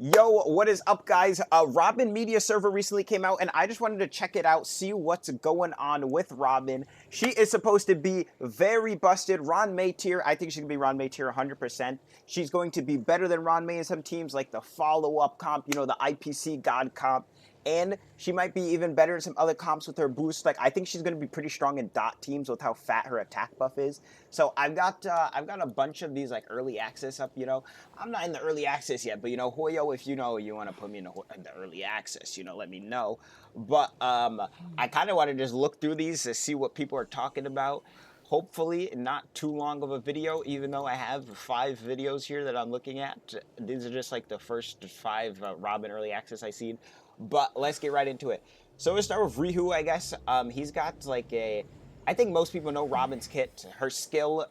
Yo, what is up, guys? Robin Media Server recently came out, and I just wanted to check it out, see what's going on with Robin. She is supposed to be very busted. Ron May tier. I think she can be Ron May tier 100%. She's going to be better than Ron May in some teams, like the follow-up comp, you know, the IPC God comp. And she might be even better in some other comps with her boost. Like, I think she's going to be pretty strong in dot teams with how fat her attack buff is. So I've got a bunch of these like early access up. You know, I'm not in the early access yet, but you know, Hoyo, if you know you want to put me in the early access, you know, let me know. But I kind of want to just look through these to see what people are talking about. Hopefully not too long of a video, even though I have 5 videos here that I'm looking at. These are just like the first 5 Robin early access I've seen. But let's get right into it. So we'll start with Rihu, I guess. He's got like I think most people know Robin's kit. Her skill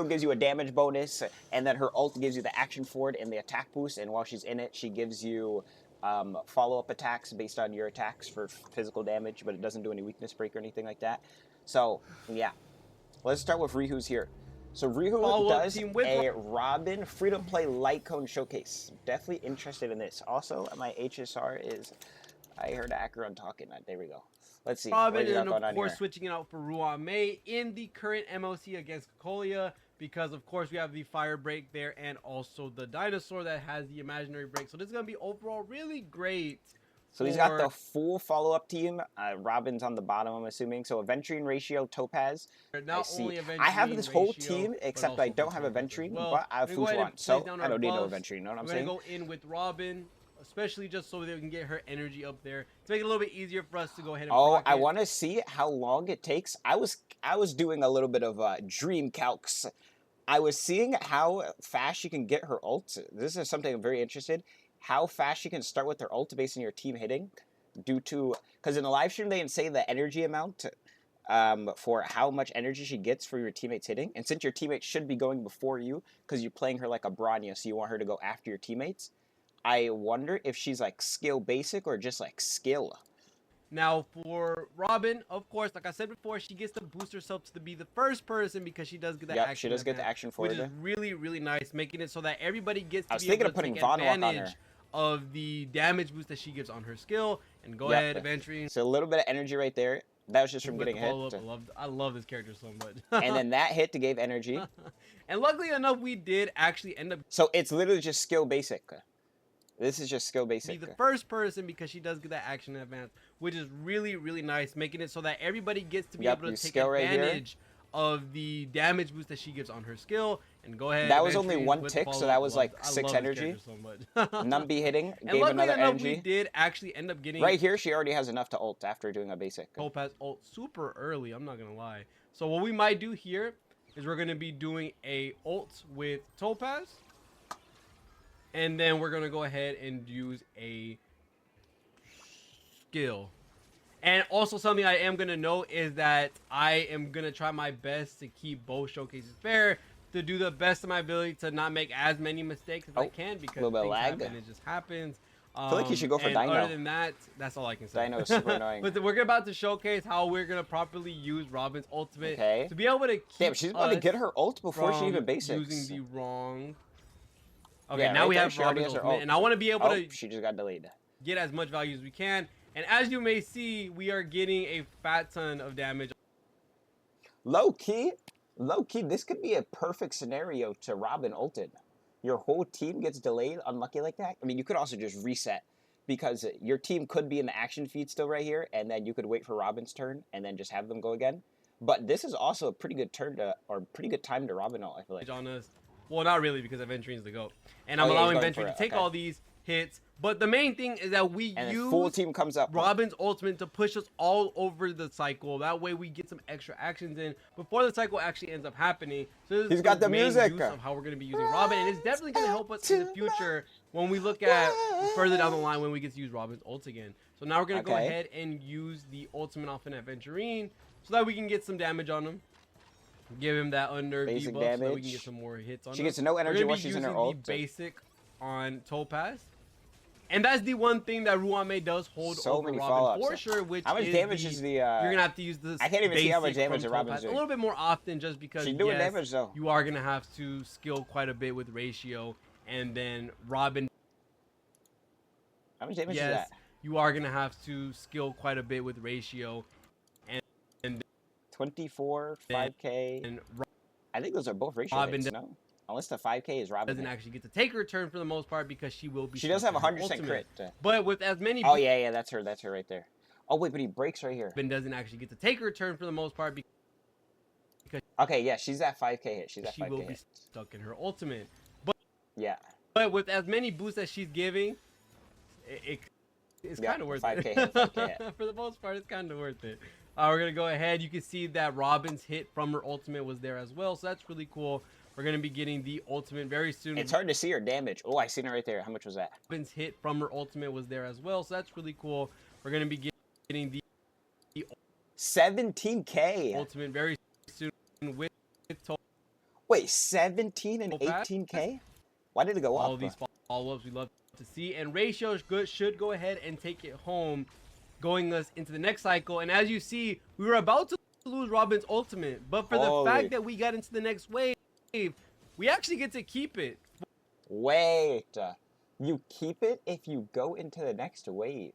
gives you a damage bonus, and then her ult gives you the action forward and the attack boost. And while she's in it, she gives you follow-up attacks based on your attacks for physical damage, but it doesn't do any weakness break or anything like that. So yeah. Let's start with Rihu's here. So Rihu does a Robin free-to-play light cone showcase. Definitely interested in this. Also, my HSR is, I heard Akron talking. There we go. Let's see. Robin, and of course switching it out for Ruan May in the current MLC against Cocolia, because of course we have the fire break there and also the dinosaur that has the imaginary break. So this is going to be overall really great. So he's got the full follow-up team. Robin's on the bottom, I'm assuming. So Aventurine ratio, Topaz. I have this whole team, except I don't have Aventurine, but I have Fujuan. So I don't need no Aventurine, you know what I'm saying? We're going to go in with Robin, especially just so that we can get her energy up there to make it a little bit easier for us to go ahead and proc I want to see how long it takes. I was doing a little bit of dream calcs. I was seeing how fast she can get her ult. This is something I'm very interested. How fast you can start with their ult based on your team hitting, due to, because in the live stream they didn't say the energy amount for how much energy she gets for your teammates hitting, and since your teammates should be going before you because you're playing her like a Bronya, so you want her to go after your teammates, I wonder if she's like skill basic or just like skill. Now for Robin, of course, like I said before, she gets to boost herself to be the first person because she does get the action. She does get the action forward, which is really, really nice, making it so that everybody gets to be able to take advantage of the damage boost that she gives on her skill. And go ahead, Aventurine. So a little bit of energy right there. That was just from getting hit. I love this character so much. And then that hit gave energy. And luckily enough, we did actually end up. So it's literally just skill basic. This is just skill basic. Be the first person because she does get that action advance, which is really, really nice, making it so that everybody gets to be able to take advantage of the damage boost that she gives on her skill. And go ahead. That was only 1 tick, so that was like 6 energy. Numby hitting gave another energy. We did actually end up getting right here. She already has enough to ult after doing a basic. Topaz ult super early. I'm not gonna lie. So what we might do here is we're gonna be doing a ult with Topaz, and then we're gonna go ahead and use a skill. And also something I am gonna note is that I am gonna try my best to keep both showcases fair, to do the best of my ability to not make as many mistakes as I can, because things happen, it just happens. I feel like you should go for Dino. Other than that, that's all I can say. Dino is super annoying. But we're about to showcase how we're gonna properly use Robin's ultimate to be able to keep. Damn, she's about to get her ult before she even basics. Using the wrong. Okay, now we have Robin's ultimate, and I want to be able to. She just got delayed. Get as much value as we can, and as you may see, we are getting a fat ton of damage. Low key, this could be a perfect scenario to Robin ulted. Your whole team gets delayed, unlucky like that. I mean, you could also just reset, because your team could be in the action feed still right here, and then you could wait for Robin's turn and then just have them go again. But this is also a pretty good turn to, or pretty good time to Robin ult, I feel like. On us. Well, not really, because Aventurine's the GOAT. And I'm allowing Aventurine to take all these hits. But the main thing is that we use full team comes up Robin's ultimate to push us all over the cycle. That way we get some extra actions in before the cycle actually ends up happening. So this He's got the music use of how we're going to be using Robin, and it's definitely going to help us in the future when we look at further down the line when we get to use Robin's ult again. So now we're going to go ahead and use the ultimate off an Aventurine so that we can get some damage on him. Give him that under basic debuff damage. so that we can get some more hits on him. She gets no energy while she's in her ult. The basic on Topaz. And that's the one thing that Ruan May does hold over Robin for sure, which how much damage is the you're gonna have to use this. I can't even see how much damage Robin's doing. A little bit more often, just because she's doing damage though. You are gonna have to skill quite a bit with ratio, and then Robin How much damage is yes, that? you are gonna have to skill quite a bit with ratio, and 24, 5K. and I think those are both ratio Robin hits, no? Unless the 5K is Robin doesn't hit. actually get to take her turn for the most part because she will be. She does have stuck in her 100% crit. But with as many. Oh yeah, that's her. That's her right there. Oh wait, but he breaks right here. Robin doesn't actually get to take her turn for the most part because okay, yeah, she's that 5K hit. She's that 5K she will hit. be stuck in her ultimate. Yeah. But with as many boosts as she's giving, it's kind of worth 5K it. hit, 5K hit. For the most part, it's kind of worth it. We're gonna go ahead. You can see that Robin's hit from her ultimate was there as well, so that's really cool. We're gonna be getting the ultimate very soon. It's hard to see her damage. Oh, I seen it right there. How much was that? Robin's hit from her ultimate was there as well, so that's really cool. We're gonna be getting the 17K. ultimate very soon with Wait, 17 and 18K? Why did it go up? all of these follow-ups we love to see, and ratio should go ahead and take it home, going us into the next cycle. And as you see, we were about to lose Robin's ultimate, but for the fact that we got into the next wave, we actually get to keep it. Wait, you keep it if you go into the next wave.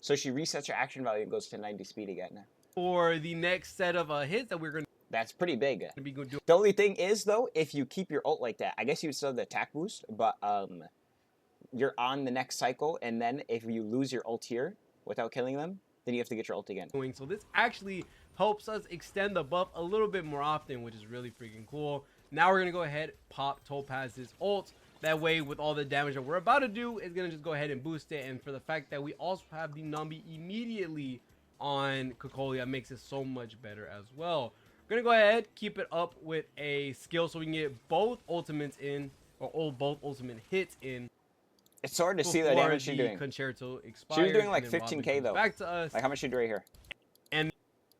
So she resets her action value and goes to 90 speed again. For the next set of hits that we're going to That's pretty big. be doing. The only thing is, though, if you keep your ult like that, I guess you would still have the attack boost, but you're on the next cycle, and then if you lose your ult here without killing them, then you have to get your ult again. So this actually helps us extend the buff a little bit more often, which is really freaking cool. Now we're going to go ahead, pop Topaz's ult. That way, with all the damage that we're about to do, it's going to just go ahead and boost it. And for the fact that we also have the Numbi immediately on Cocolia, makes it so much better as well. We're going to go ahead, keep it up with a skill so we can get both ultimates in, or both ultimate hits in. It's hard to see the damage she's doing. Concerto expires, she was doing like 15K though. Back to us. Like how much she do right here? And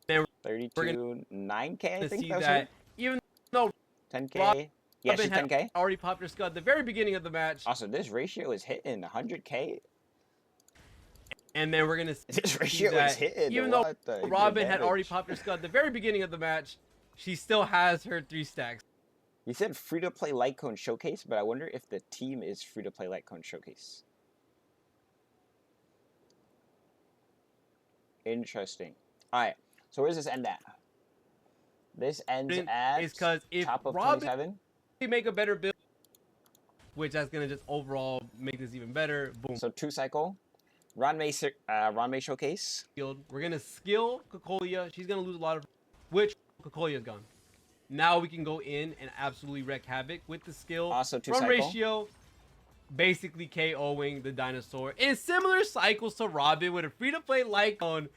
then 32, 9K I think see that was that her? even though 10K? Yeah, she's 10K. already popped her skill at the very beginning of the match. Also, this ratio is hitting 100K. And then we're going to see This ratio is hitting. even though Robin had already popped her skull at the very beginning of the match, she still has her 3 stacks. You said free-to-play Litecoin Showcase, but I wonder if the team is free-to-play Litecoin Showcase. Interesting. All right, so where does this end at? This ends at because if top of Robin 27. make a better build, which that's going to just overall make this even better. Boom. So 2 cycle. Ranmei Showcase. We're going to skill Cocolia. She's going to lose a lot of, which Cocolia's gone. Now we can go in and absolutely wreak havoc with the skill. Also 2 from cycle. ratio, basically KOing the dinosaur. In similar cycles to Robin with a free-to-play Litecoin,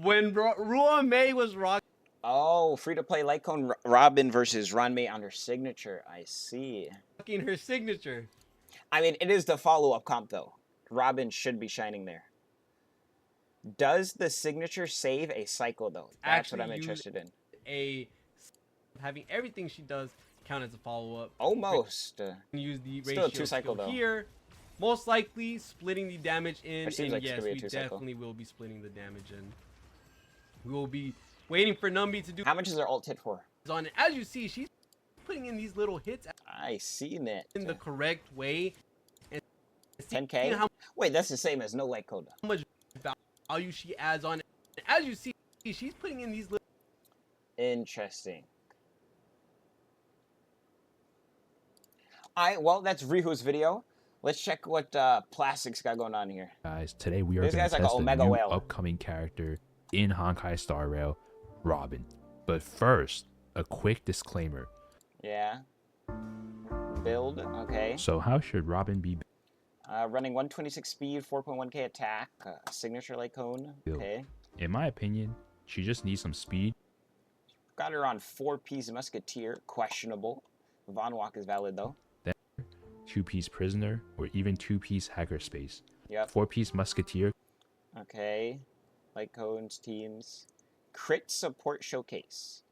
when Ruan Mei was rocking. Oh, free-to-play Litecoin Robin versus Ranmei on her signature. I see. Her signature. I mean, it is the follow-up comp, though. Robin should be shining there. Does the signature save a cycle, though? That's what I'm interested in. Having everything she does count as a follow-up. Almost. Use the Still ratio a 2 cycle, though. Here. Most likely splitting the damage in. It seems and like yes, it's gonna be we a 2 cycle. definitely will be splitting the damage in. We will be waiting for Numbi to do. How much is her ult hit for? On it. As you see, she's putting in these little hits I seen it. in the correct way. And 10K? how Wait, that's the same as no light code. much value she adds on it. And as you see, she's putting in these little. Interesting. Alright, well, that's Rihu's video. Let's check what Plastic's got going on here. Guys, today we are This going guy's to like test an a Omega new whale. upcoming character in Honkai Star Rail, Robin. But first, a quick disclaimer. Yeah. Build, okay. So how should Robin be Running 126 speed, 4.1k attack, signature light cone, built? okay. In my opinion, she just needs some speed. Got her on 4-piece Musketeer, questionable. Von Walk is valid, though. 2-piece Prisoner, or even 2-piece Hacker Space. Yep. 4-piece Musketeer. Okay. Light cones, teams. Crit Support Showcase.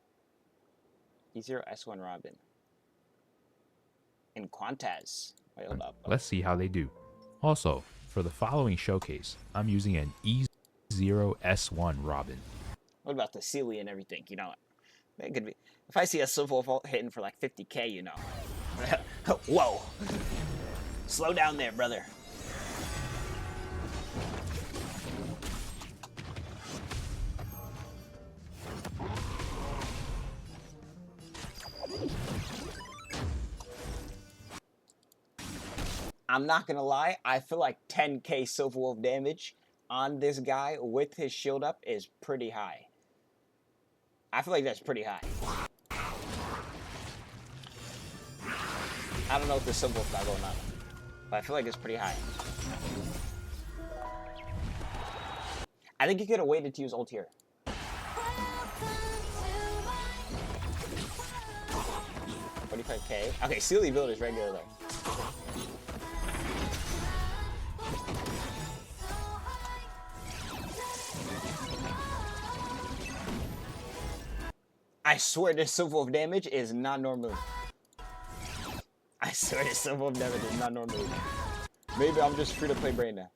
E0 S1 Robin. And Quantaz. Wait, hold up. Let's see how they do. Also, for the following showcase, I'm using an E0 S1 Robin. What about the Sealy and everything? You know, it could be. If I see a Civil Vault hitting for like 50k, you know. Whoa. Slow down there, brother. I'm not gonna lie, I feel like 10k Silver Wolf damage on this guy with his shield up is pretty high. I feel like that's pretty high. I don't know what the Silver Wolf got going on, but I feel like it's pretty high. I think he could have waited to use ult here. 45k. Okay, Sealy build is regular though. I swear this Silver Wolf damage is not normal. I swear this Silver Wolf damage is not normal. Maybe I'm just free to play brain now.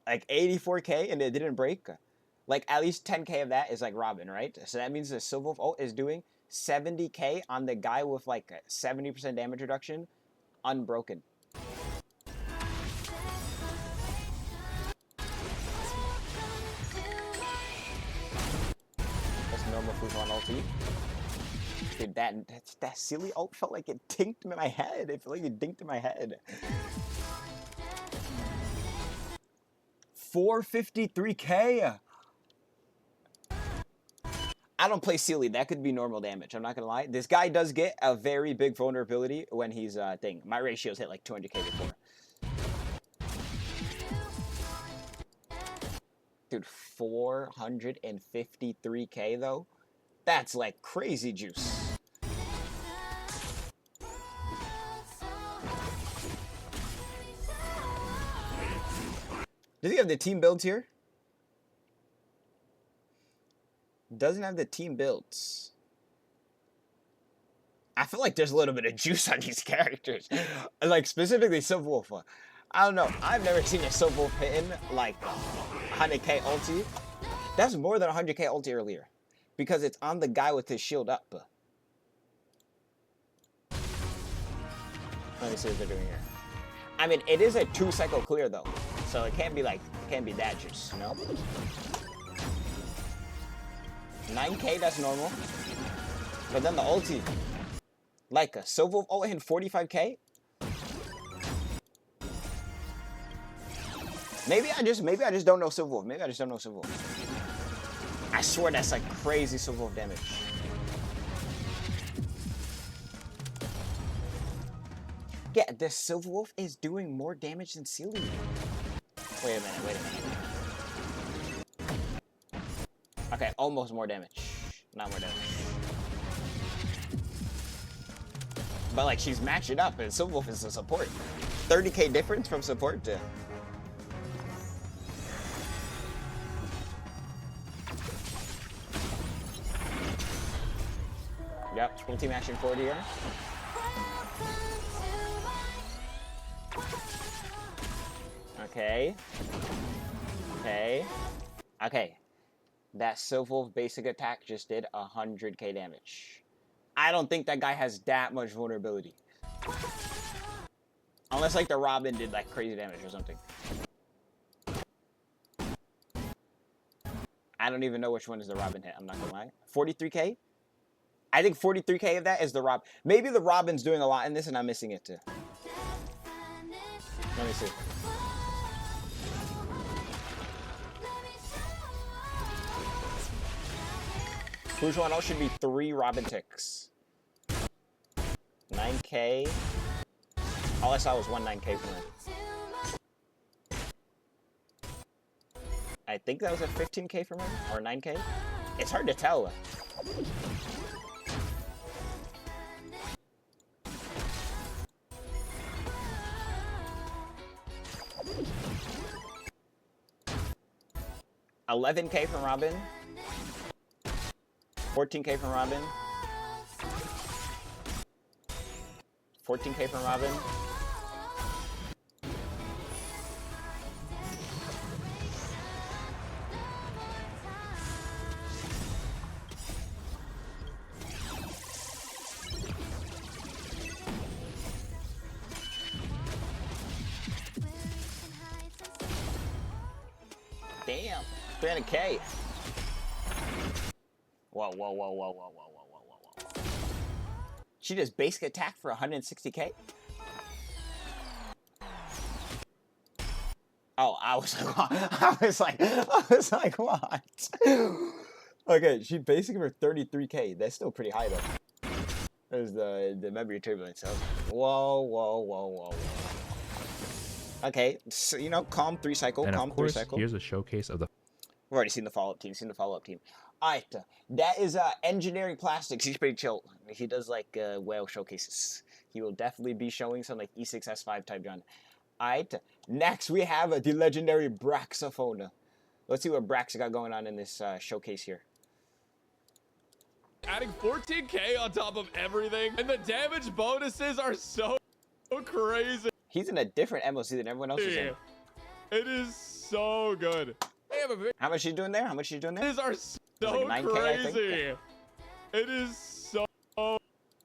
Like 84k and it didn't break. Like at least 10k of that is like Robin, right? So that means the Silver Wolf ult is doing 70k on the guy with like 70% damage reduction, unbroken. That's normal Futon ulti. Dude, that silly ult felt like it dinked in my head. It felt like it dinked in my head. 453k. I don't play Sealy. That could be normal damage. I'm not gonna lie. This guy does get a very big vulnerability when he's thing. My ratios hit like 200k before. Dude, 453k though. That's like crazy juice. Does he have the team builds here? Doesn't have the team builds. I feel like there's a little bit of juice on these characters. Like, specifically Silver Wolf. I don't know. I've never seen a Silver Wolf hitting, like, 100k ulti. That's more than 100k ulti earlier. Because it's on the guy with his shield up. Let me see what they're doing here. I mean, it is a 2-cycle clear, though. So it can't be, like, it can't be that juice, you know? 9k, that's normal. But then the ulti. Like a Silver Wolf ult hitting 45k? Maybe I just don't know Silver Wolf. Maybe I just don't know Silver Wolf. I swear that's like crazy Silver Wolf damage. Yeah, the Silver Wolf is doing more damage than Sealy. Wait a minute. Okay, almost more damage. Not more damage. But like she's matched it up and Silver Wolf is a support. 30k difference from support to... Yep, full team action forward here. Okay. That Silver Wolf basic attack just did 100k damage. I don't think that guy has that much vulnerability. Unless like the Robin did like crazy damage or something. I don't even know which one is the Robin hit, I'm not gonna lie. 43k? I think 43k of that is the Robin. Maybe the Robin's doing a lot in this and I'm missing it too. Let me see. Who's one else should be 3 Robin ticks. 9k. All I saw was 9k from him. I think that was a 15k from him, or 9k. It's hard to tell. $11k from Robin. 14k from Robin. 14k from Robin. Damn, 300k. Whoa. She does basic attack for 160k? Oh, I was I was like, what? Okay, she basically for 33K. That's still pretty high though. There's the memory turbulence. So, whoa, whoa, whoa, whoa, whoa. Okay, so, you know, calm 3 cycle, And calm of course, 3 cycle. here's a showcase of the We've already seen the follow-up team. Alright, that is engineering plastics. He's pretty chill. He does like whale showcases. He will definitely be showing some like E6S5 type gun. Alright, next we have the legendary braxophone. Let's see what Brax got going on in this showcase here. Adding 14K on top of everything, and the damage bonuses are so crazy. He's in a different MOC than everyone else is in. It is so good. How much you doing there? How much you doing there? These are so like 9K, I think. crazy. It is so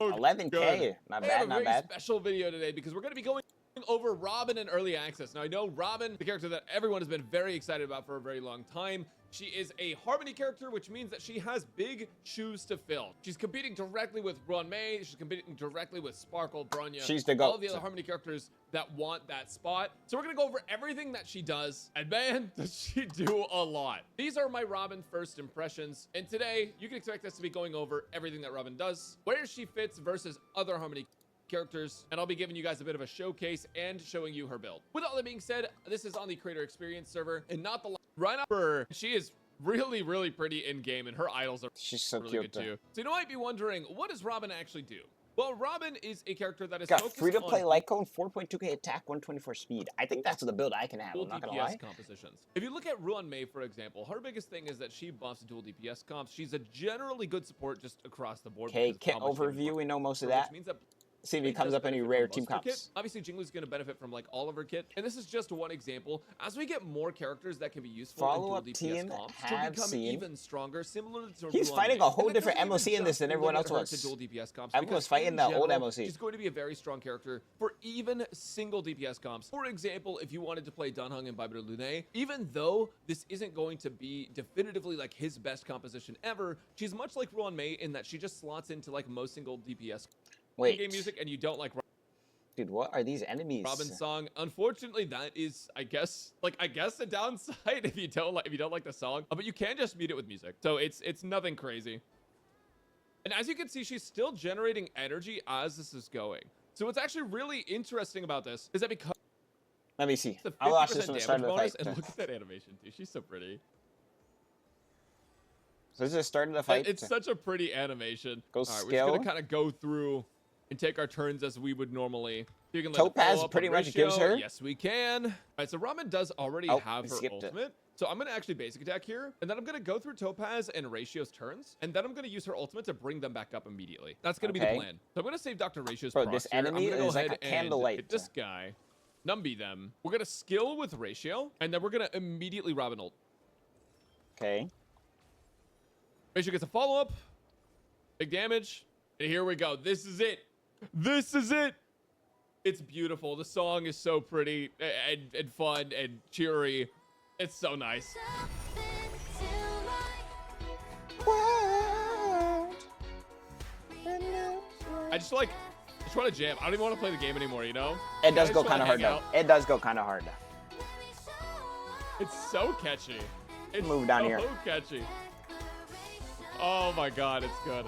11K. good. Not I bad, have a not very bad. special video today because we're going to be going over Robin in early access. Now I know Robin, the character that everyone has been very excited about for a very long time. She is a Harmony character, which means that she has big shoes to fill. She's competing directly with Ruan. She's competing directly with Sparkle, Bronya. She's the GOAT. All of the other Harmony characters that want that spot. So we're gonna go over everything that she does, and man, does she do a lot. These are my Robin first impressions, and today you can expect us to be going over everything that Robin does, where she fits versus other Harmony characters, and I'll be giving you guys a bit of a showcase and showing you her build. With all that being said, this is on the creator experience server and not the right up her. She is really, really pretty in game, and her idols are She's so really cute good too. So you might be wondering, what does Robin actually do? Well, Robin is a character that is Got focused free to play on light cone, 4.2K attack, 124 speed. I think that's the build I can have. dual I'm not gonna DPS lie. compositions. If you look at Ruan, for example, her biggest thing is that she buffs dual DPS comps. She's a generally good support just across the board. Okay, because kit of how much damage overview. We know most of which that. means that See if he it comes does up any benefit rare from team most of her kit. comps. Obviously, Jingle's going to benefit from like all of her kit, and this is just one example. As we get more characters that can be useful Follow-up in dual DPS team comps, she'll have become seen. even stronger, similar to He's Ruan fighting Mei. a whole And that different doesn't even MOC in this just than everyone limit else her was. to dual DPS comps, Everyone was because fighting in the old general, MOC. She's going to be a very strong character for even single DPS comps. For example, if you wanted to play Danheng and Baiba Lune, even though this isn't going to be definitively like his best composition ever, she's much like Ruan Mei in that she just slots into like most single DPS Wait, game music, and you don't like dude, what are these enemies? Robin's song. Unfortunately, that is, I guess a downside if you don't like the song. But you can just mute it with music, so it's nothing crazy. And as you can see, she's still generating energy as this is going. So what's actually really interesting about this is that because Let me see. the I'll watch 50% this from the damage start of the bonus, fight. and look at that animation, dude. She's so pretty. So this is the start of the fight. It's such a pretty animation. Go All right, we're just skill. gonna kind of go through and take our turns as we would normally. You can let Topaz it follow up pretty on much ratio. gives her- Yes, we can. All right, so Robin does already Oh, have we her skipped it. ultimate. So I'm going to actually basic attack here, and then I'm going to go through Topaz and Ratio's turns, and then I'm going to use her ultimate to bring them back up immediately. That's going to be Okay. the plan. So I'm going to save Dr. Ratio's Bro, procs this here. enemy I'm gonna is go like ahead a and candlelight. hit this guy, Numby them. We're going to skill with Ratio, and then we're going to immediately Robin ult. Okay. Ratio gets a follow-up. Big damage. And here we go. This is it. This is it. It's beautiful. The song is so pretty and fun and cheery. It's so nice. I just want to jam. I don't even want to play the game anymore, you know? It does I go just kind wanna of hard hang though. out. It does go kind of hard. It's so catchy. It's Move down so here. catchy. Oh my god, it's good.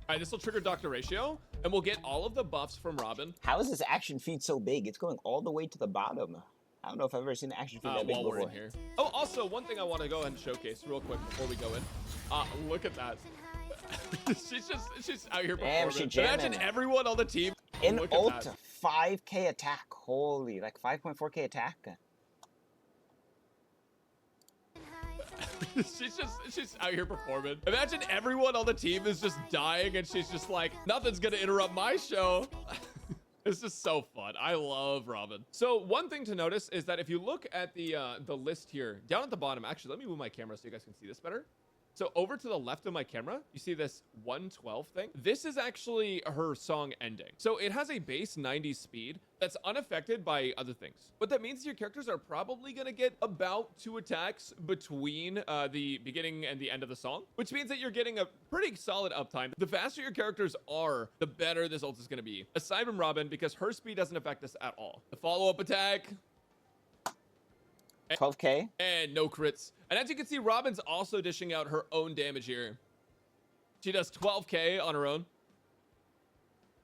Alright, this will trigger Dr. Ratio, and we'll get all of the buffs from Robin. How is this action feed so big? It's going all the way to the bottom. I don't know if I've ever seen an action feed that big While we're in before. here. Oh, also, one thing I want to go ahead and showcase real quick before we go in. Look at that. she's out here Damn, performing. she Imagine jamming. everyone on the team. In Look ult, at that. 5K attack. Holy, like 5.4K attack. she's out here performing. Imagine everyone on the team is just dying, and she's just like, nothing's gonna interrupt my show. This is so fun. I love Robin. So one thing to notice is that if you look at the list here, down at the bottom, actually, let me move my camera so you guys can see this better. So over to the left of my camera, you see this 112 thing? This is actually her song ending. So it has a base 90 speed that's unaffected by other things. What that means is your characters are probably gonna get about 2 attacks between the beginning and the end of the song, which means that you're getting a pretty solid uptime. The faster your characters are, the better this ult is gonna be. Aside from Robin, because her speed doesn't affect us at all. The follow-up attack, 12K. And no crits. And as you can see, Robin's also dishing out her own damage here. She does 12K on her own.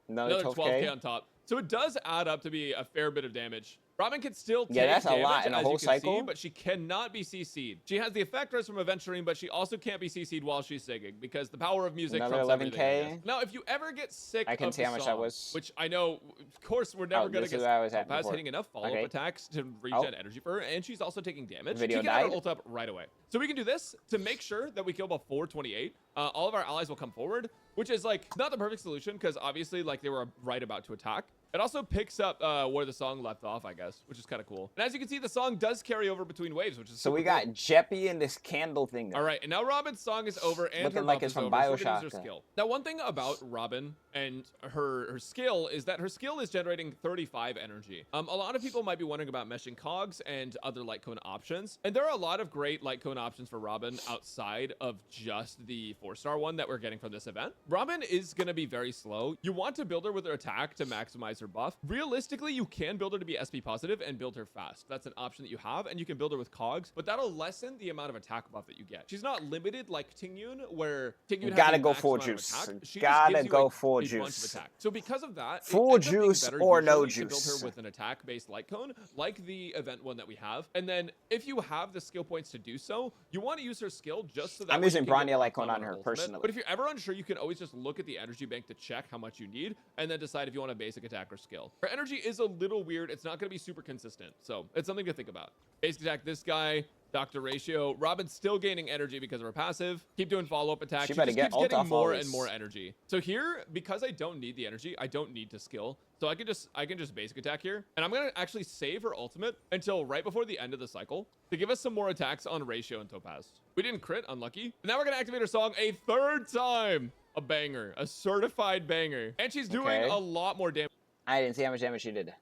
Another 12K on top. So it does add up to be a fair bit of damage. Robin can still take that's a damage, lot in a as whole you can cycle. see, but she cannot be CC'd. She has the effect res from Aventurine, but she also can't be CC'd while she's singing because the power of music Another trumps everything, 11K. Now, if you ever get sick I can of see the how much song, that was. which I know, of course, we're never going to get where I was at Topaz before. hitting enough follow-up attacks to regen energy for her, and she's also taking damage. Video she can get her died. ult up right away. So we can do this to make sure that we kill before 28. All of our allies will come forward, which is like not the perfect solution because obviously like they were right about to attack. It also picks up where the song left off, I guess, which is kind of cool. And as you can see, the song does carry over between waves, which is So we super got cool. Jeppy and this candle thing. All right, and now Robin's song is over and Looking her like buff it's is from over, so we're gonna Bioshock. use her skill. Now, one thing about Robin and her skill is that her skill is generating 35 energy. A lot of people might be wondering about meshing cogs and other light cone options, and there are a lot of great light cone options for Robin outside of just the 4-star one that we're getting from this event. Robin is gonna be very slow. You want to build her with her attack to maximize her buff. Realistically, you can build her to be SP positive and build her fast. That's an option that you have, and you can build her with cogs, but that'll lessen the amount of attack buff that you get. She's not limited like Tingyun, where Tingyun Gotta has a go max full amount of juice. attack. She just Gotta gives you go a full bunch of juice. attack. So because of that, Full it ends up being juice better or no usually to build juice. her with an attack-based light cone, like the event one that we have. And then if you have the skill points to do so, you want to use her skill just so that I'm way you using can get Bronya more light cone fun on her ultimate. personally. But if you're ever unsure, you can always just look at the energy bank to check how much you need, and then decide if you want a basic attack or skill. Her energy is a little weird. It's not going to be super consistent, so it's something to think about. Basic attack, this guy. Doctor ratio. Robin's still gaining energy because of her passive. Keep doing follow-up attacks. She better just get keeps ult getting off more always. and more energy. So here, because I don't need the energy, I don't need to skill. So I can just basic attack here. And I'm gonna actually save her ultimate until right before the end of the cycle to give us some more attacks on ratio and Topaz. We didn't crit, unlucky. And now we're gonna activate her song a third time. A banger, a certified banger. And she's doing a lot more damage. I didn't see how much damage she did.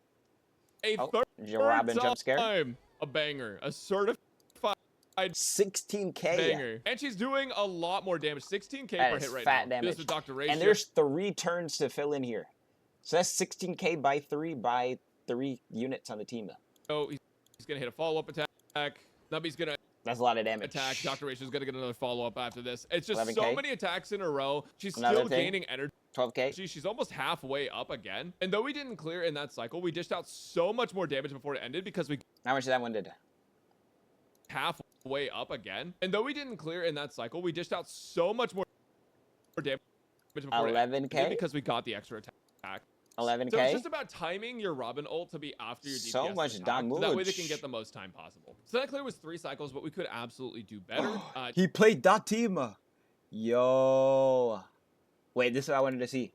A Did your Robin jump scare? time. A banger, a certified 16K. banger. And she's doing a lot more damage. 16K That per is hit right fat now. damage. This is Dr. Ratio. And there's 3 turns to fill in here. So that's 16K by 3 units on the team. Oh, he's going to hit a follow-up attack. Nubby's going to That's a lot of damage. attack. Dr. Ratio's going to get another follow-up after this. It's just 11K. so many attacks in a row. She's Another still thing. gaining energy. 12K. She's almost halfway up again. And though we didn't clear in that cycle, we dished out so much more damage before it ended because we How much did that one did? halfway up again. And though we didn't clear in that cycle, we dished out so much more damage before it ended 11K? because we got the extra attack. 11K. So it's just about timing your Robin ult to be after your DPS So much attack, so that way they damage. can get the most time possible. So that clear was 3 cycles, but we could absolutely do better. He played that team. Yo. Wait, this is what I wanted to see.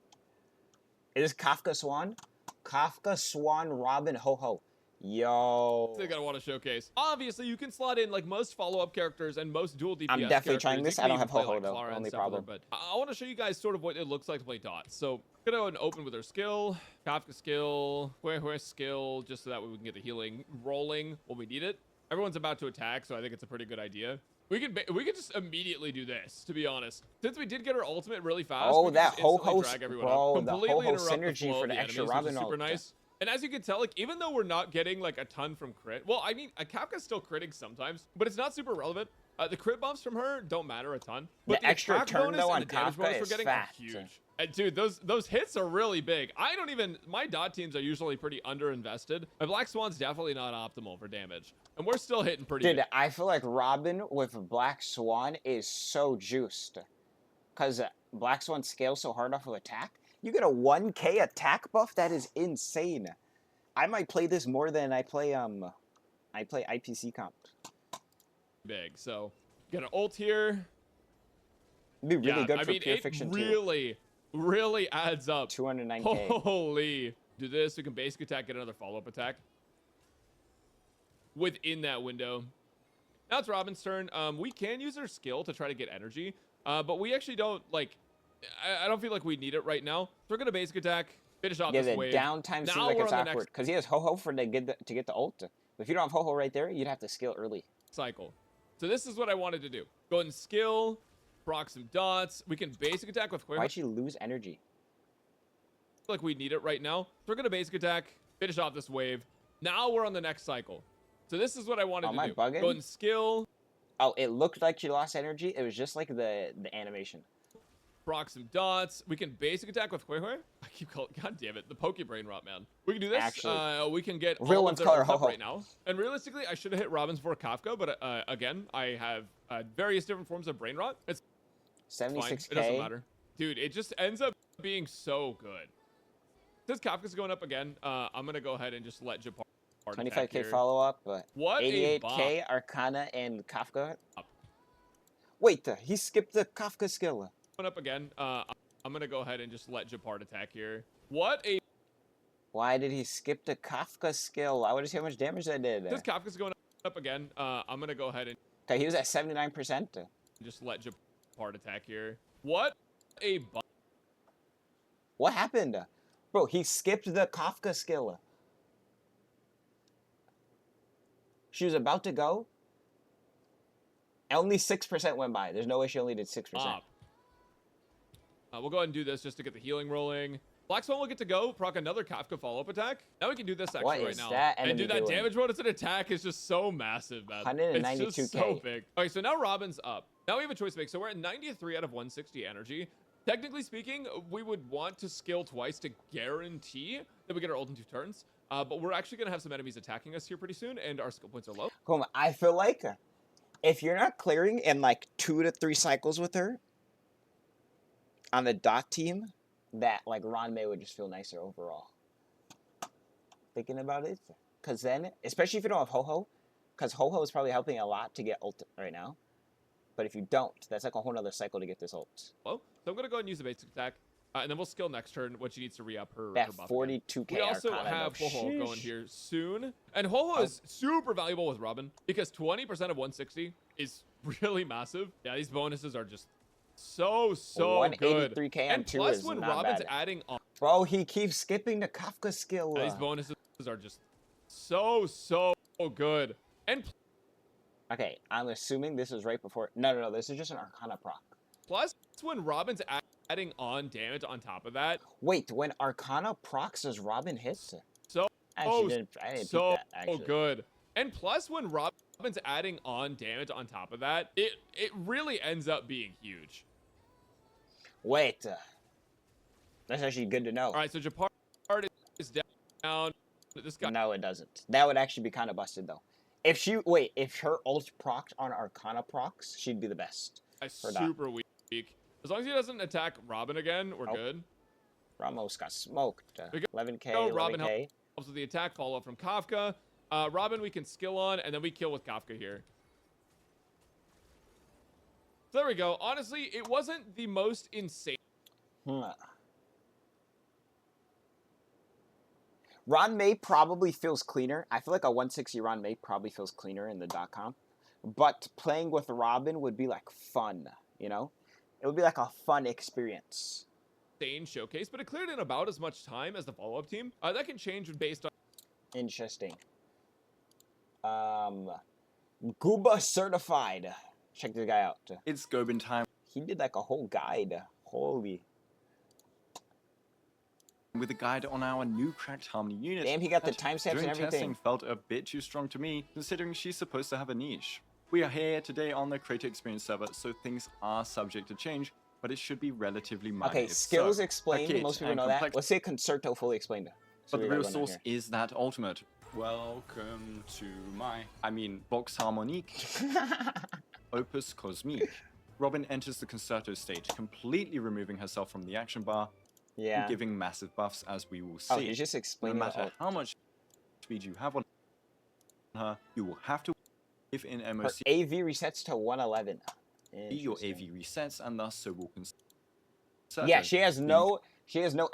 Is this Kafka Swan? Kafka Swan Robin Ho Ho. Yo. They're gonna want to showcase. Obviously, you can slot in like most follow-up characters and most dual DPS. I'm definitely trying characters. this. You I can don't even have play, Ho-Ho, like, though. Clara and Only stuff with her, problem. But I want to show you guys sort of what it looks like to play dots. So gonna go and open with her skill, Kafka skill, where skill, just so that way we can get the healing rolling when we need it. Everyone's about to attack, so I think it's a pretty good idea. We could just immediately do this, to be honest. Since we did get her ultimate really fast, Oh, we could that just instantly Ho-Ho, drag everyone bro, up, the completely Ho-Ho interrupt synergy flow for of the extra enemies, which is Robin super ult. nice. And as you can tell, like, even though we're not getting like a ton from crit, well, I mean, Kafka's still critting sometimes, but it's not super relevant. The crit buffs from her don't matter a ton. But The extra attack turn, bonus though, and on the damage Kafka bonus we're is getting fat. are huge. And dude, those hits are really big. My dot teams are usually pretty underinvested. My Black Swan's definitely not optimal for damage. And we're still hitting pretty Dude, big. I feel like Robin with Black Swan is so juiced. Because Black Swan scales so hard off of attack. You get a 1K attack buff? That is insane. I might play this more than I play IPC comp. Big. So, got an ult here. It'd be really good I for mean, Pure it Fiction too. really adds up. 209K. Holy. Do this. We can basic attack, get another follow-up attack. Within that window. Now it's Robin's turn. We can use her skill to try to get energy. But we actually don't, like... I don't feel like we need it right now. So we're going to basic attack. Finish off Yeah, this the wave. downtime seems Now like we're it's on the awkward. next Because he has Ho-Ho to get the ult. But if you don't have Ho-Ho right there, you'd have to skill early. cycle. So this is what I wanted to do. Go ahead and skill. Proc some dots. We can basic attack with Why'd she lose energy? like we need it right now. So we're going to basic attack. Finish off this wave. Now we're on the next cycle. So this is what I wanted Am to I do. bugging? Go in skill, Oh, it looked like she lost energy. It was just like the animation. proc some dots. We can basic attack with Hui Hui. I keep calling, god damn it, the Pokebrain rot, man. We can do this. Actually, we can get real all of one's their color ults up Ho-Ho. right now. And realistically, I should have hit Robin's before Kafka, but again, I have various different forms of brain rot. It's fine. 76k. It doesn't matter. Dude, it just ends up being so good. Since Kafka's going up again, I'm going to go ahead and just let Japar 25k follow up. What 88k Arcana and Kafka. Wait, he skipped the Kafka skill. Going up again. I'm going to go ahead and just let Japar attack here. What a... Why did he skip the Kafka skill? I want to see how much damage that did. Since Kafka's going up again, I'm going to go ahead and Okay, he was at 79%. just let Japar attack here. What a... What happened? Bro, he skipped the Kafka skill. She was about to go. Only 6% went by. There's no way she only did 6%. We'll go ahead and do this just to get the healing rolling. Blackswan will get to go, proc another Kafka follow-up attack. Now we can do this actually right now. That and do that doing? damage bonus and attack is just so massive, man. 192K. It's just so big. Okay, so now Robin's up. Now we have a choice to make. So we're at 93 out of 160 energy. Technically speaking, we would want to skill twice to guarantee that we get our ult in 2 turns. But we're actually going to have some enemies attacking us here pretty soon, and our skill points are low. Come on, I feel like if you're not clearing in like 2 to 3 cycles with her on the dot team, that like Ron May would just feel nicer overall. Thinking about it, because then, especially if you don't have Ho-Ho, because Ho-Ho is probably helping a lot to get ult right now. But if you don't, that's like a whole nother cycle to get this ult. Well, so I'm going to go ahead and use the basic attack. And then we'll skill next turn when she needs to re-up her That buff 42k. again. We also Arcana, have though. Ho-Ho going here soon. And Ho-Ho is super valuable with Robin because 20% of 160 is really massive. Yeah, these bonuses are just so good. 183k And on 2 plus is when not Robin's bad. adding on, Bro, he keeps skipping the Kafka skill. these bonuses are just so good. And Okay, I'm assuming this was right before. No, this is just an Arcana proc. plus when Robin's adding on damage on top of that. Wait, when Arcana procs, does Robin hits? So I didn't peep that, actually. good. And plus when Robin's adding on damage on top of that, it really ends up being huge. Wait, that's actually good to know. All right, so Japar is down. This guy. No, it doesn't. That would actually be kind of busted though. If her ult procced on Arcana procs, she'd be the best. Super weak. As long as he doesn't attack Robin again, we're good. Ramos got smoked. 11k, No, Robin 11k. helps with the attack follow up from Kafka. Robin we can skill on, and then we kill with Kafka here. So there we go. Honestly, it wasn't the most insane. Ron May probably feels cleaner. I feel like a 160 Ron May probably feels cleaner in the .com. But playing with Robin would be like fun, you know? It would be like a fun experience. Insane showcase, but it cleared in about as much time as the follow-up team. That can change based on... Interesting. Gooba certified. Check this guy out. It's Gobin time He did like a whole guide. Holy. with a guide on our new cracked harmony unit. Damn, he got the that timestamps and doing everything. testing felt a bit too strong to me, considering she's supposed to have a niche. We are here today on the Creator Experience server, so things are subject to change, but it should be relatively minor. Okay, skills so, explained. arcade Most people and know that. complex- Let's say Concerto fully explained. So But we the real got one on source here. is that ultimate. Welcome to Vox Harmonique, Opus Cosmique. Robin enters the Concerto stage, completely removing herself from the action bar, Yeah. and giving massive buffs, as we will see. Oh, he's just No explaining matter the how much speed you have on her, you will have to live in Her MOC. AV resets to 111. Your Interesting. AV resets, and thus so will Concerto. Yeah, she has no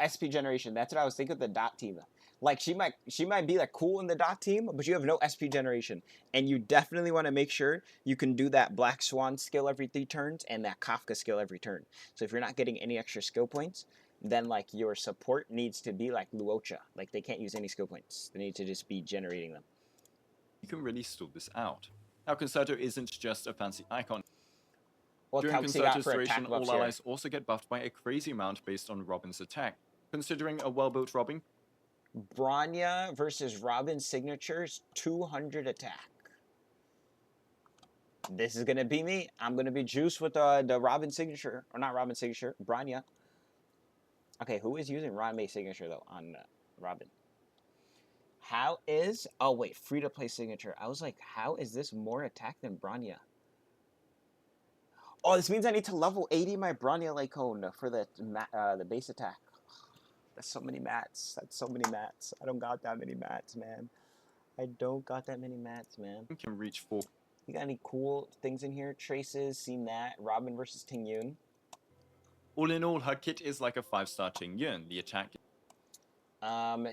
SP generation. That's what I was thinking with the dot team. Like she might be like cool in the dot team, but you have no SP generation, and you definitely want to make sure you can do that Black Swan skill every 3 turns and that Kafka skill every turn. So if you're not getting any extra skill points, then like your support needs to be like Luocha. Like they can't use any skill points. They need to just be generating them. You can really stall this out. Now, Concerto isn't just a fancy icon. What During counts he got Concerto's for duration, attack buffs all here? allies also get buffed by a crazy amount based on Robin's attack. Considering a well-built Robin Bronya versus Robin signatures 200 attack. This is gonna be me. I'm gonna be juiced with the Robin signature, or not Robin signature, Bronya. Okay, who is using Ranmei signature though on Robin? How is? Oh wait, free to play signature. I was like, how is this more attack than Bronya? Oh, this means I need to level 80 my Bronya Lycone for the base attack. That's so many mats. That's so many mats. I don't got that many mats, man. I don't got that many mats, man. Can reach 4. You got any cool things in here? Traces, seen that. Robin versus Ting Yun. All in all, her kit is like a 5-star Ting Yun. The attack.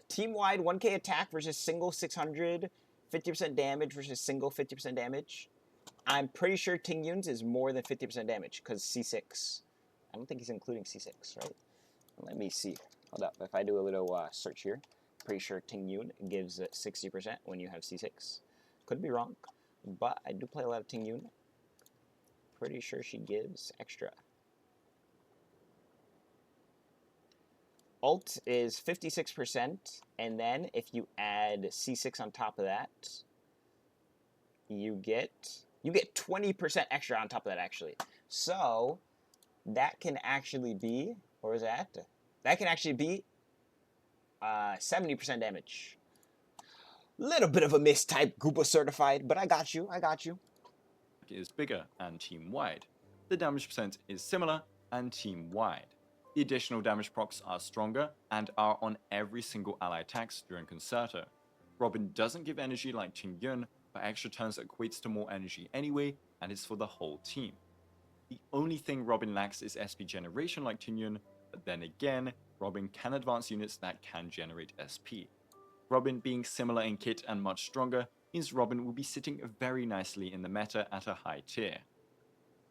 Team-wide 1k attack versus single 600. 50% damage versus single 50% damage. I'm pretty sure Ting Yun's is more than 50% damage because C6. I don't think he's including C6, right? Let me see. Hold up. If I do a little search here, pretty sure Ting Yun gives 60% when you have C6. Could be wrong, but I do play a lot of Ting Yun. Pretty sure she gives extra. Ult is 56%, and then if you add C6 on top of that, you get 20% extra on top of that, actually. So that can actually be, where is that? That can actually be 70% damage. Little bit of a mistype, Goopa certified, but I got you. I got you. Is bigger and team-wide. The damage percent is similar and team-wide. The additional damage procs are stronger and are on every single ally attacks during Concerto. Robin doesn't give energy like Ting Yun, but extra turns equates to more energy anyway, and is for the whole team. The only thing Robin lacks is SP generation like Ting Yun, but then again, Robin can advance units that can generate SP. Robin being similar in kit and much stronger means Robin will be sitting very nicely in the meta at a high tier.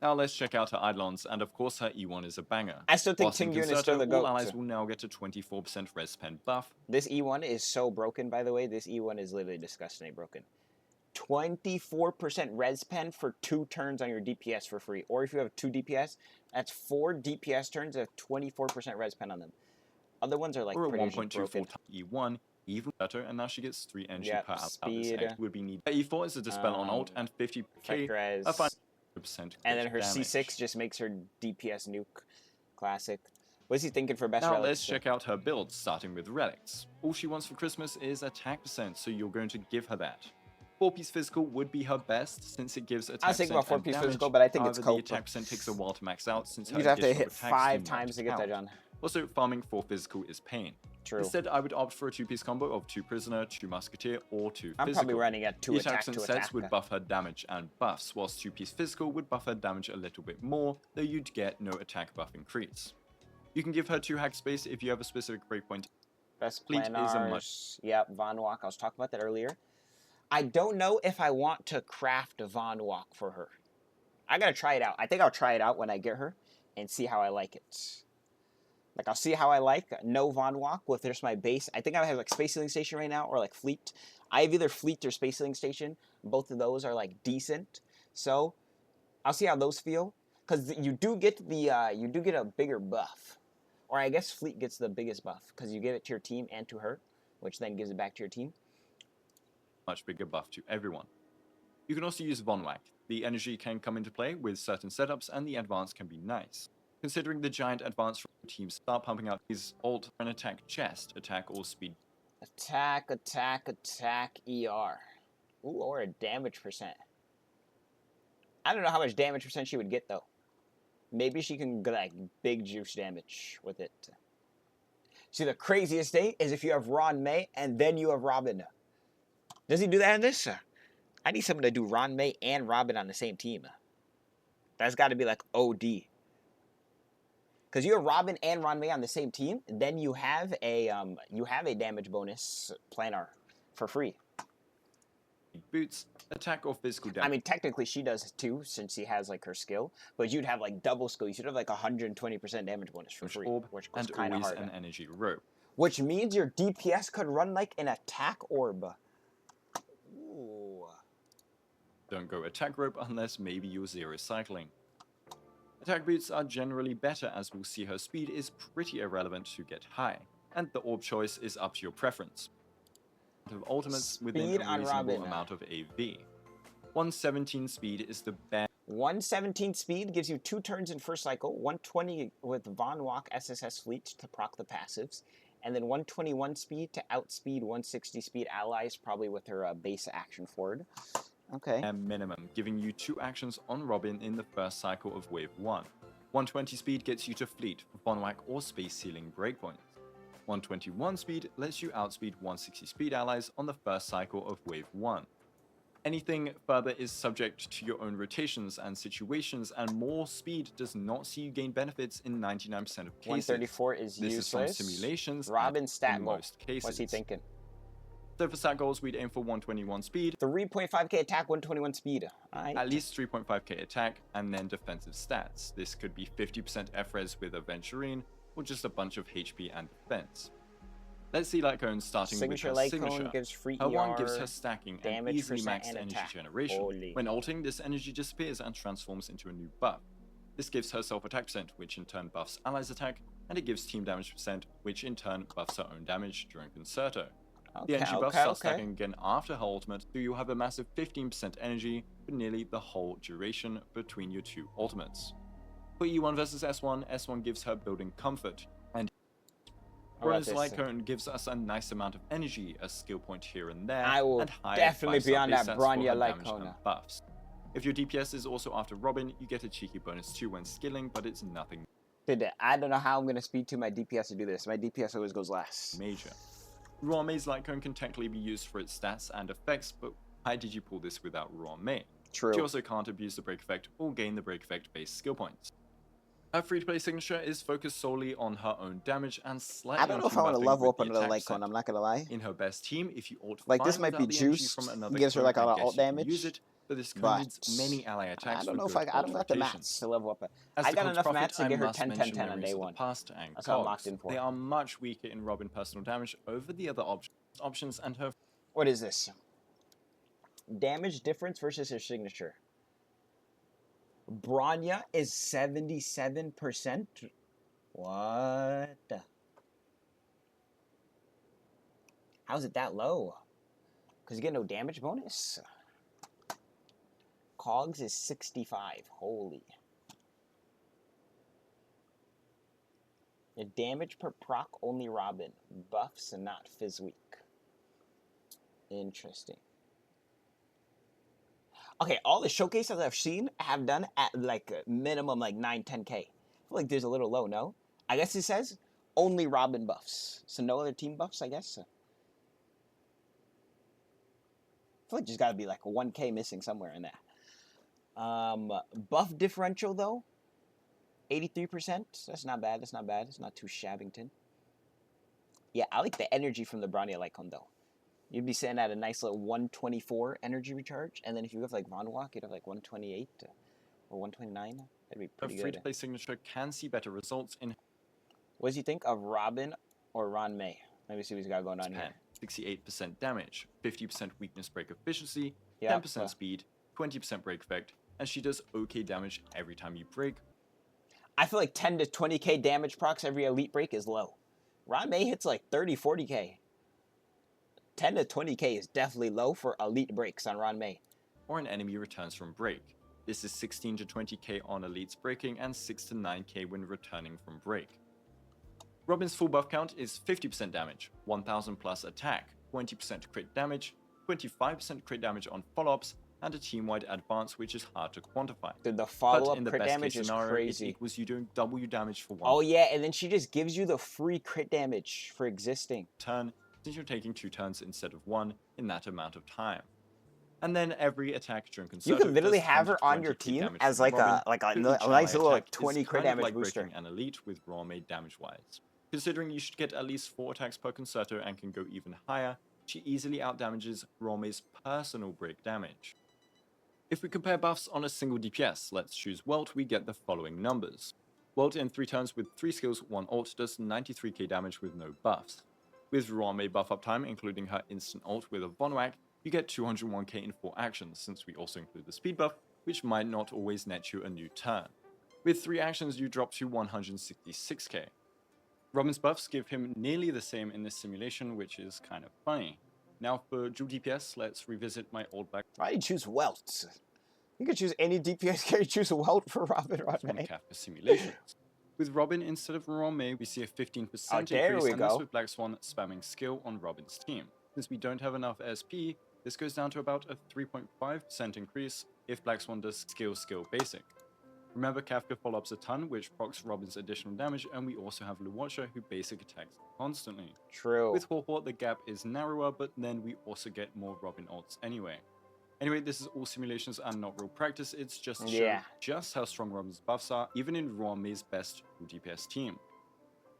Now let's check out her Eidolons, and of course her E1 is a banger. I still think Whilst in Ting Yun is Concerto, still the GOAT. all allies will now get a 24% res pen buff. This E1 is so broken, by the way. This E1 is literally disgustingly broken. 24% res pen for 2 turns on your DPS for free. Or if you have 2 DPS, that's 4 DPS turns of 24% res pen on them. Other ones are like Or a pretty 1.24 times E1, even better, and now she gets 3 energy Yep, per ally. speed. This would be needed. E4 is a dispel on ult and 50k, Effect res. a 5% And then her damage. C6 just makes her DPS nuke. Classic. What is he thinking for best Now relics? let's check out her build, starting with relics. All she wants for Christmas is attack percent, so you're going to give her that. 4-piece physical would be her best, since it gives attack I was thinking about percent and 4-piece damage. physical, but I think it's However, cope. the attack percent takes a while to max out, since her You'd have to additional hit attacks 5 do not times to get that count. done. Also, farming 4 physical is pain. True. Instead, I would opt for a 2-piece combo of 2 prisoner, 2 musketeer, or 2 I'm physical. probably running at 2 The attack attacks to and attack. sets would buff her damage and buffs, whilst 2-piece physical would buff her damage a little bit more, though you'd get no attack buff increase. You can give her 2 hack space if you have a specific breakpoint. Best Fleet is a planars. Yep, Von Walk. I was talking about that earlier. I don't know if I want to craft a Von Walk for her. I gotta try it out. I think I'll try it out when I get her and see how I like it. Like, I'll see how I like no Von Walk with just my base. I think I have like Space Sailing Station right now, or like Fleet. I have either Fleet or Space Sailing Station. Both of those are like decent. So I'll see how those feel. Because you do get a bigger buff. Or I guess Fleet gets the biggest buff. Because you give it to your team and to her, which then gives it back to your team. Much bigger buff to everyone. You can also use Von Whack. The energy can come into play with certain setups, and the advance can be nice. Considering the giant advance from teams start pumping out his ult and attack chest, attack or speed. Attack, attack, attack, ER. Ooh, or a damage percent. I don't know how much damage percent she would get, though. Maybe she can get, like, big juice damage with it. See, the craziest thing is if you have Ron May and then you have Robin. Does he do that in this? I need someone to do Ron May and Robin on the same team. That's got to be, like, OD. Because you have Robin and Ron May on the same team, then you have a damage bonus planar for free. Boots, attack or physical damage. I mean, technically she does too, since she has like her skill. But you'd have like double skill. You should have like 120% damage bonus for free, orb, which was and kind of always hard. an energy rope. Which means your DPS could run like an attack orb. Ooh. Don't go attack rope unless maybe you're zero cycling. Attack boots are generally better, as we'll see her speed is pretty irrelevant to get high. and the orb choice is up to your preference. Of ultimates within Speed a on reasonable Robin. amount of AV. 117 speed is the best. 117 speed gives you 2 turns in first cycle, 120 with Von Walk SSS fleet to proc the passives, and then 121 speed to outspeed 160 speed allies, probably with her base action forward. Okay. Minimum, giving you 2 actions on Robin in the first cycle of Wave 1. 120 speed gets you to fleet, Von Whack or space ceiling breakpoints. 121 speed lets you outspeed 160 speed allies on the first cycle of Wave 1. Anything further is subject to your own rotations and situations, and more speed does not see you gain benefits in 99% of cases. 134 is this useless. is from simulations. Robin stat in goal. most cases. What's he thinking? So for stat goals, we'd aim for 121 speed, 3.5k attack, 121 speed. Alright. at least 3.5k attack, and then defensive stats. This could be 50% F-res with Aventurine, or just a bunch of HP and defense. Let's see Lightcone starting Signature with her Lightcone signature. gives free Her one ER, gives her stacking and damage easily percent, maxed and energy attack. generation. Holy. When ulting, this energy disappears and transforms into a new buff. This gives her self-attack percent, which in turn buffs allies' attack, and it gives team damage percent, which in turn buffs her own damage during Concerto. The energy buffs start stacking again after her ultimate, so you'll have a massive 15% energy for nearly the whole duration between your 2 ultimates. For E1 versus S1, S1 gives her building comfort, and whereas Lycone gives us a nice amount of energy, a skill point here and there, I will and higher definitely be 5-star on base that stats for her Bronya damage and Lycona. buffs. If your DPS is also after Robin, you get a cheeky bonus too when skilling, but it's nothing Dude, I don't know how I'm going to speed to my DPS to do this. My DPS always goes last. major. Ruanmei's Lycone can technically be used for its stats and effects, but why did you pull this without Ruanmei? True. She also can't abuse the break effect or gain the break effect based skill points. Her free-to-play signature is focused solely on her own damage and slightly I don't know on if I want to team buffing level with up the another attack Lycone, percent. I'm not going to lie. In her best team, if you ult Like, this fine might be without the energy juice, from another gives her, clone, like, a I lot of guess ult you can damage, use it, but this but needs many ally attacks I don't know if for good I don't got the rotations. mats to level up. As I the got Cogs enough Prophet, mats to I get her must 10 mention 10 on Memories day of the 1. Past and That's what I'm Cogs. locked in for. They are much weaker in Robin personal damage over the other options, and her What is this? Damage difference versus her signature. Bronya is 77%. What? How's it that low? Because you get no damage bonus. Cogs is 65. Holy. The damage per proc only Robin. Buffs and not Fizz weak. Interesting. Okay, all the showcases I've seen have done at like a minimum like 9, 10k. I feel like there's a little low, no? I guess it says only Robin buffs. So no other team buffs, I guess. I feel like there's got to be like a 1k missing somewhere in that. Buff differential though, 83%. That's not bad. That's not bad. It's not too Shabbington. Yeah, I like the energy from the Bronya Lycone though. You'd be sitting at a nice little 124 energy recharge, and then if you have like Von Walk, you'd have like 128 or 129. That'd be pretty good. free-to-play signature can see better results in What does he think of Robin or Ron May? Let me see what he's got going on here. 68% damage, 50% weakness break efficiency, Yep. 10% speed, 20% break effect, and she does okay damage every time you break. I feel like 10 to 20k damage procs every elite break is low. Ron May hits like 30, 40k. 10 to 20k is definitely low for elite breaks on Ron May. Or an enemy returns from break. This is 16 to 20k on elites breaking and 6 to 9k when returning from break. Robin's full buff count is 50% damage, 1000 plus attack, 20% crit damage, 25% crit damage on follow-ups, and a team-wide advance which is hard to quantify. Dude, the But follow-up in the crit best damage case is scenario, crazy. it equals you doing double your damage for one Oh yeah, and then she just gives you the free crit damage for existing. turn, since you're taking 2 turns instead of 1 in that amount of time. And then every attack during You Concerto can literally does have 10 to her on 20 your crit team damage as from like Robin, a but each nice ally little attack 20 is crit kind of damage like booster. breaking an elite with raw made damage wise. Considering you should get at least 4 attacks per Concerto and can go even higher, she easily outdamages Rome's personal break damage. If we compare buffs on a single DPS, let's choose Welt, we get the following numbers. Welt in 3 turns with 3 skills, 1 ult does 93k damage with no buffs. With Ruan buff uptime, including her instant ult with a Von Whack, you get 201k in 4 actions, since we also include the speed buff, which might not always net you a new turn. With 3 actions, you drop to 166k. Robin's buffs give him nearly the same in this simulation, which is kind of funny. Now for dual DPS, let's revisit my old Black Why do you choose Welt? You could choose any DPS character. Choose Welt for Robin Swan Rodney. Kafka simulations. With Robin instead of Ruan, we see a 15% there increase, we and go. that's with Black Swan spamming skill on Robin's team. Since we don't have enough SP, this goes down to about a 3.5% increase if Black Swan does skill basic. Remember, Kafka follow-ups a ton, which procs Robin's additional damage, and we also have Luwatcher, who basic attacks constantly. True. With Haw, the gap is narrower, but then we also get more Robin ults anyway. Anyway, this is all simulations and not real practice, it's just to show just how strong Robin's buffs are, even in Ruanmei's best DPS team.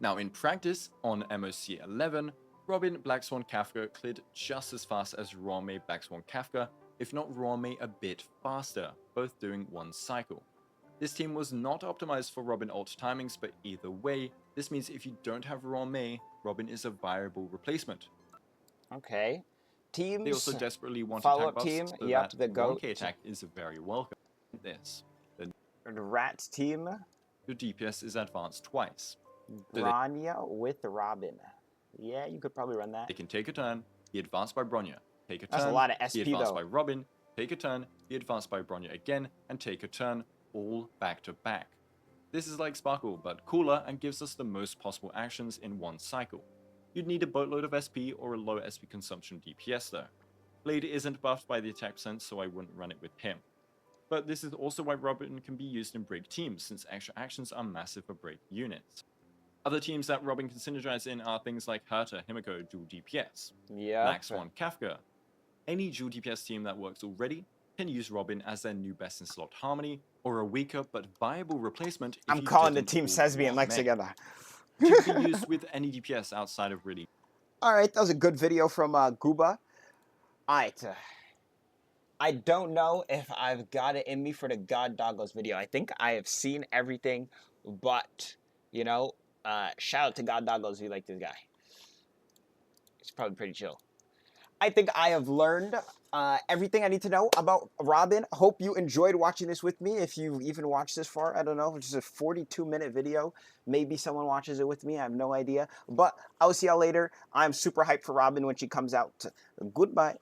Now in practice, on MOC 11, Robin, Black Swan, Kafka cleared just as fast as Ruanmei, Black Swan, Kafka, if not Ruanmei a bit faster, both doing one cycle. This team was not optimized for Robin ult timings, but either way, this means if you don't have Ruanmei, Robin is a viable replacement. Okay. Teams. They also desperately want follow-up attack buffs, team. so Yep, that the GOAT. 1K attack is very welcome. The Rats team. your DPS is advanced twice. Bronya with Robin. Yeah, you could probably run that. They can take a turn, be advanced by Bronya, take a turn, That's a lot of SP be advanced though. by Robin, take a turn, be advanced by Bronya again, and take a turn, all back to back. This is like Sparkle, but cooler and gives us the most possible actions in one cycle. You'd need a boatload of SP or a low SP consumption DPS though. Blade isn't buffed by the attack sense, so I wouldn't run it with him. But this is also why Robin can be used in break teams, since extra actions are massive for break units. Other teams that Robin can synergize in are things like Herta, Himiko, dual DPS, Yeah. Black Swan, Kafka. Any dual DPS team that works already can use Robin as their new best in slot Harmony, or a weaker but viable replacement if I'm you calling the didn't team all Sesbi and want Lex Mei. together. It can be used with any DPS outside of really. All right, that was a good video from Gooba. All right. I don't know if I've got it in me for the God Doggos video. I think I have seen everything, but, you know, shout out to God Doggos if you like this guy. He's probably pretty chill. I think I have learned everything I need to know about Robin. Hope you enjoyed watching this with me. If you even watched this far, I don't know. It's just a 42-minute video. Maybe someone watches it with me. I have no idea. But I'll see y'all later. I'm super hyped for Robin when she comes out. Goodbye.